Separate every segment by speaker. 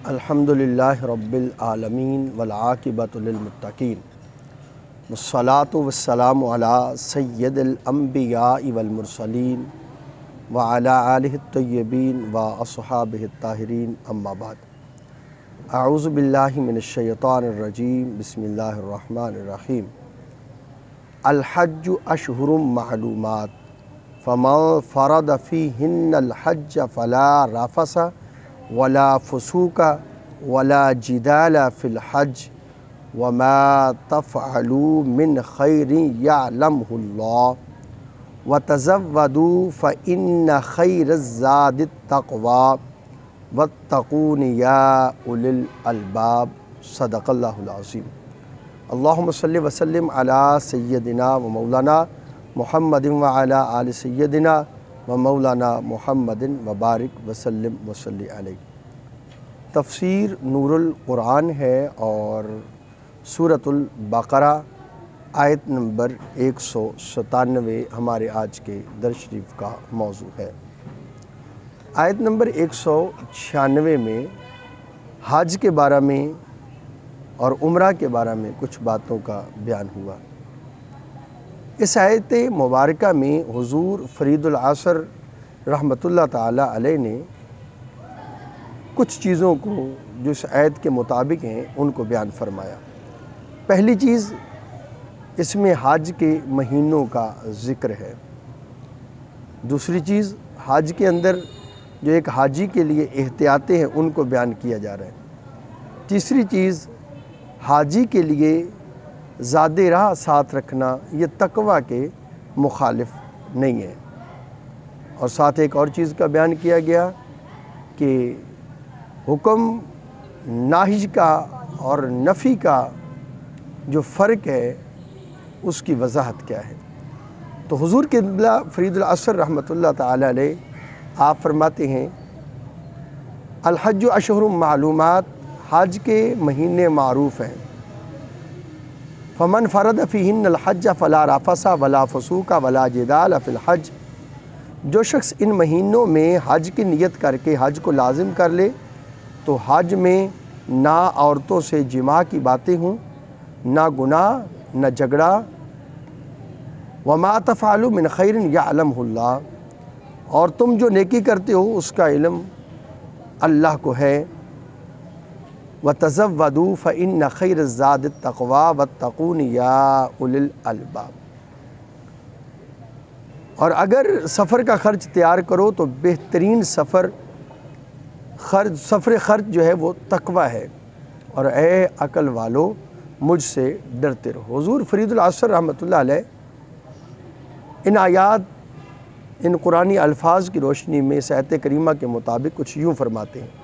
Speaker 1: الحمدللہ رب العالمین والعاقبۃ للمتقین والصلاة والسلام علی سید الانبیاء والمرسلین وعلی آلہ الطیبین واصحابہ الطاہرین اما بعد اعوذ باللہ من الشیطان الرجیم بسم اللہ الرحمن الرحیم الحج اشہر معلومات فمن فرض فیہن الحج فلا رفث ولا فسوق ولا جدال فی الحج وما تفعلوا من خیر یعلمہ اللہ وتزودوا فإن خیر الزاد التقوی واتقون یا اولی الالباب صدق اللہ العظیم۔ اللہم صلی وسلم علی سیدنا و مولانا محمد وعلی آل سیدنا و مولانا محمد وبارک وسلم وصلی علیہ۔ تفسیر نور القرآن ہے اور سورۃ البقرہ آیت نمبر 197 ہمارے آج کے درس شریف کا موضوع ہے۔ آیت نمبر 196 میں حج کے بارے میں اور عمرہ کے بارے میں کچھ باتوں کا بیان ہوا۔ اس آیت مبارکہ میں حضور فرید العصر رحمۃ اللہ تعالی علیہ نے کچھ چیزوں کو جو اس آیت کے مطابق ہیں ان کو بیان فرمایا۔ پہلی چیز اس میں حج کے مہینوں کا ذکر ہے۔ دوسری چیز حج کے اندر جو ایک حاجی کے لیے احتیاطیں ہیں ان کو بیان کیا جا رہا ہے۔ تیسری چیز حاجی کے لیے زاد راہ ساتھ رکھنا یہ تقوی کے مخالف نہیں ہے، اور ساتھ ایک اور چیز کا بیان کیا گیا کہ حکم ناہج کا اور نفی کا جو فرق ہے اس کی وضاحت کیا ہے۔ تو حضور قبلہ فرید العصر رحمۃ اللہ تعالی علیہ آپ فرماتے ہیں الحج اشہر معلومات، حج کے مہینے معروف ہیں۔ فمن فرض فیہن الحج فلا رفث ولا فسوق ولا جدال فی الحج، جو شخص ان مہینوں میں حج کی نیت کر کے حج کو لازم کر لے تو حج میں نہ عورتوں سے جماع کی باتیں ہوں، نہ گناہ، نہ جھگڑا۔ وما تفعلوا من خیر یعلمہ اللہ، اور تم جو نیکی کرتے ہو اس کا علم اللہ کو ہے۔ وتزودوا فإن خیر الزاد التقوی واتقون یا اولی الالباب، اور اگر سفر کا خرچ تیار کرو تو بہترین سفر خرچ جو ہے وہ تقوی ہے، اور اے عقل والو مجھ سے ڈرتے رہو۔ حضور فرید العصر رحمۃ اللہ علیہ ان آیات، ان قرآنی الفاظ کی روشنی میں اس آیت کریمہ کے مطابق کچھ یوں فرماتے ہیں۔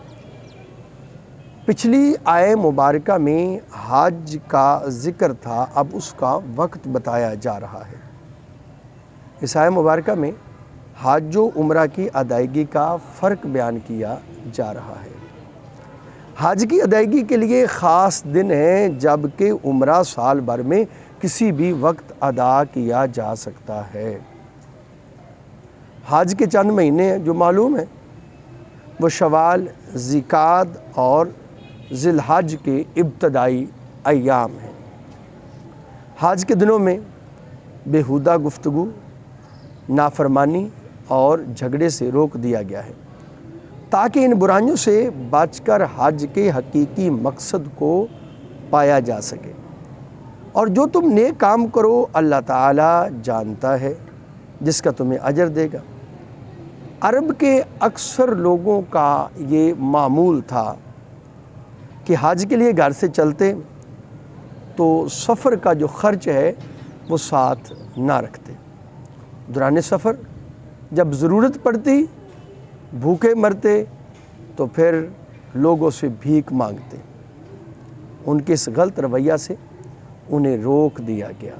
Speaker 1: پچھلی آیت مبارکہ میں حج کا ذکر تھا، اب اس کا وقت بتایا جا رہا ہے۔ اس آیت مبارکہ میں حج و عمرہ کی ادائیگی کا فرق بیان کیا جا رہا ہے۔ حج کی ادائیگی کے لیے خاص دن ہیں، جبکہ عمرہ سال بھر میں کسی بھی وقت ادا کیا جا سکتا ہے۔ حج کے چند مہینے جو معلوم ہیں وہ شوال، ذیقعدہ اور ذی الحج کے ابتدائی ایام ہیں۔ حج کے دنوں میں بیہودہ گفتگو، نافرمانی اور جھگڑے سے روک دیا گیا ہے تاکہ ان برائیوں سے بچ کر حج کے حقیقی مقصد کو پایا جا سکے۔ اور جو تم نیک کام کرو اللہ تعالیٰ جانتا ہے، جس کا تمہیں اجر دے گا۔ عرب کے اکثر لوگوں کا یہ معمول تھا کہ حج کے لیے گھر سے چلتے تو سفر کا جو خرچ ہے وہ ساتھ نہ رکھتے۔ دوران سفر جب ضرورت پڑتی بھوکے مرتے تو پھر لوگوں سے بھیک مانگتے۔ ان کے اس غلط رویہ سے انہیں روک دیا گیا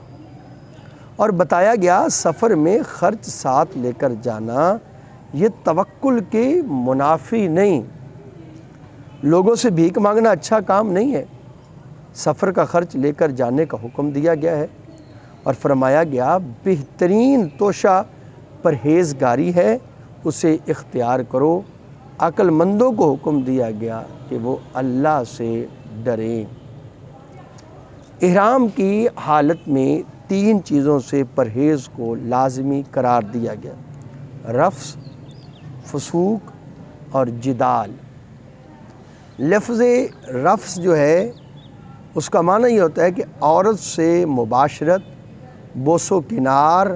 Speaker 1: اور بتایا گیا سفر میں خرچ ساتھ لے کر جانا یہ توکل کے منافی نہیں۔ لوگوں سے بھیک مانگنا اچھا کام نہیں ہے۔ سفر کا خرچ لے کر جانے کا حکم دیا گیا ہے اور فرمایا گیا بہترین توشہ پرہیزگاری ہے، اسے اختیار کرو، عقل مندوں کو حکم دیا گیا کہ وہ اللہ سے ڈریں۔ احرام کی حالت میں 3 چیزوں سے پرہیز کو لازمی قرار دیا گیا: رفث، فسوق اور جدال۔ لفظ رفث جو ہے اس کا معنی یہ ہوتا ہے کہ عورت سے مباشرت، بوس و کنار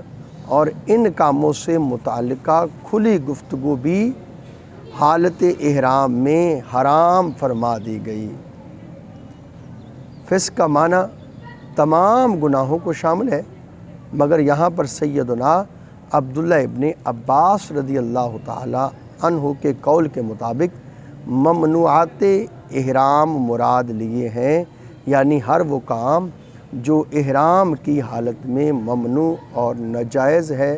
Speaker 1: اور ان کاموں سے متعلقہ کھلی گفتگو بھی حالت احرام میں حرام فرما دی گئی۔ فسق کا معنی تمام گناہوں کو شامل ہے، مگر یہاں پر سیدنا عبداللہ ابن عباس رضی اللہ تعالی عنہ کے قول کے مطابق ممنوعات احرام مراد لیے ہیں، یعنی ہر وہ کام جو احرام کی حالت میں ممنوع اور ناجائز ہے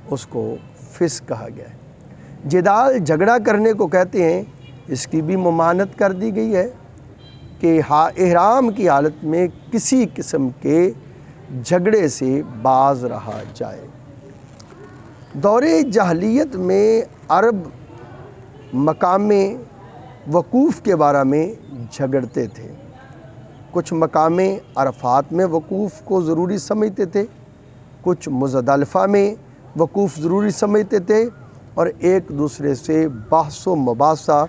Speaker 1: اس کو فسق کہا گیا ہے۔ جدال جھگڑا کرنے کو کہتے ہیں، اس کی بھی ممانعت کر دی گئی ہے کہ احرام کی حالت میں کسی قسم کے جھگڑے سے باز رہا جائے۔ دور جاہلیت میں عرب مقام وقوف کے بارے میں جھگڑتے تھے۔ کچھ مقام عرفات میں وقوف کو ضروری سمجھتے تھے، کچھ مزدلفہ میں وقوف ضروری سمجھتے تھے اور ایک دوسرے سے بحث و مباحثہ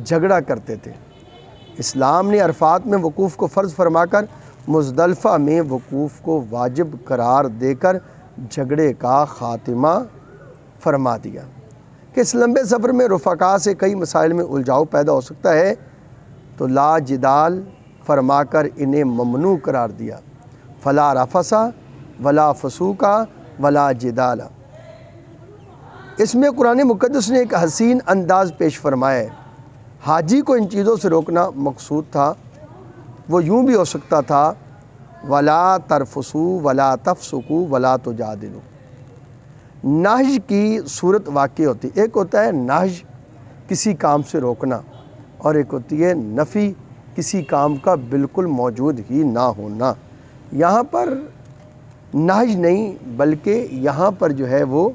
Speaker 1: جھگڑا کرتے تھے۔ اسلام نے عرفات میں وقوف کو فرض فرما کر مزدلفہ میں وقوف کو واجب قرار دے کر جھگڑے کا خاتمہ فرما دیا کہ اس لمبے سفر میں رفقا سے کئی مسائل میں الجھاؤ پیدا ہو سکتا ہے، تو لا جدال فرما کر انہیں ممنوع قرار دیا۔ فلا رفث ولا فسوق ولا جدال۔ اس میں قرآن مقدس نے ایک حسین انداز پیش فرمایا ہے۔ حاجی کو ان چیزوں سے روکنا مقصود تھا، وہ یوں بھی ہو سکتا تھا ولا ترفسوا ولا تفسقوا ولا تجادلوا۔ نہج کی صورت واقع ہوتی، ایک ہوتا ہے نہج کسی کام سے روکنا اور ایک ہوتی ہے نفی کسی کام کا بالکل موجود ہی نہ ہونا۔ یہاں پر نہج نہیں بلکہ یہاں پر جو ہے وہ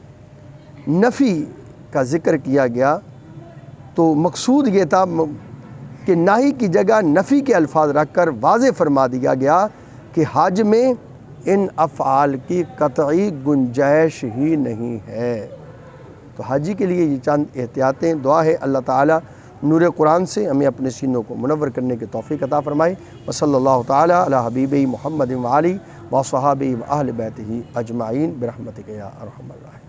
Speaker 1: نفی کا ذکر کیا گیا، تو مقصود یہ تھا کہ نہی کی جگہ نفی کے الفاظ رکھ کر واضح فرما دیا گیا کہ حج میں ان افعال کی قطعی گنجائش ہی نہیں ہے۔ تو حاجی کے لیے یہ چند احتیاطیں، دعا ہے اللہ تعالیٰ نور قرآن سے ہمیں اپنے سینوں کو منور کرنے کی توفیق عطا فرمائے۔ وصلی اللہ تعالیٰ علی حبیبہ محمد وآلہ وصحابہ وأہل بیتہ اجمعین برحمتک یا ارحم الراحمین۔